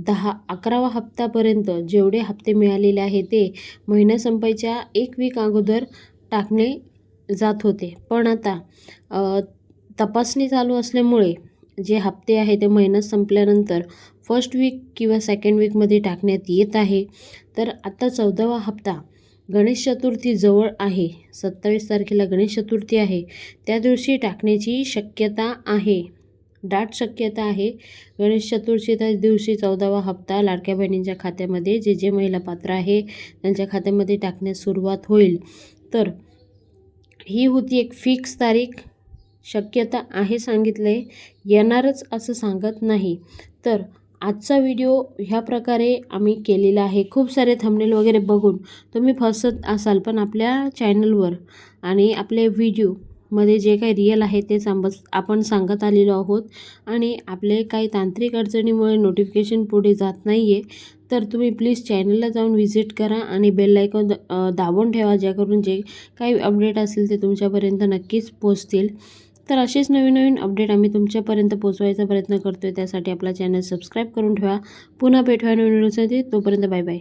11वा हप्त्यापर्यंत जेवढे हप्ते मिळालेले आहे ते महिना संपायच्या 1 वीक अगोदर टाकले जात होते. पण आता तपासणी चालू असल्यामुळे जे हप्ते आहे ते महिना संपल्यानंतर फर्स्ट वीक किंवा सेकंड वीकमध्ये टाकण्यात येत आहे. तर आता 14वा हप्ता गणेश चतुर्थी जवळ आहे. 27 तारखेला गणेश चतुर्थी आहे. त्या दिवशी टाकण्याची शक्यता आहे, दाट शक्यता आहे. गणेश चतुर्थीच्या दिवशी 14वा हप्ता लाडक्या बहिणींच्या खात्यामध्ये जे महिला पात्र आहे त्यांच्या खात्यामध्ये टाकण्यास सुरुवात होईल. तर ही होती एक फिक्स तारीख, शक्यता आहे सांगितले, येणारच असं सांगत नाही. तर आजचा व्हिडिओ ह्या प्रकारे आम्ही केलेला आहे. खूप सारे थंबनेल वगैरे बघून तुम्ही फसत असाल, पण आपल्या चॅनलवर आणि आपल्या व्हिडिओमध्ये जे काही रिअल आहे तेच आपण सांगत आलेलो आहोत. आणि आपले काही तांत्रिक अडचणीमुळे नोटिफिकेशन पुढे जात नाही आहे, तर तुम्ही प्लीज चॅनलला जाऊन व्हिजिट करा आणि बेल आयकॉन दाबून ठेवा, जेणेकरून जे काही अपडेट असेल ते तुमच्यापर्यंत नक्कीच पोहोचतील. तर असेच नवीन अपडेट आम्ही तुमच्यापर्यंत पोहोचवायचा प्रयत्न करतोय. त्यासाठी आपला चॅनल सबस्क्राईब करून ठेवा. पुन्हा भेटूया नवीन व्हिडिओसाठी. तोपर्यंत बाय बाय.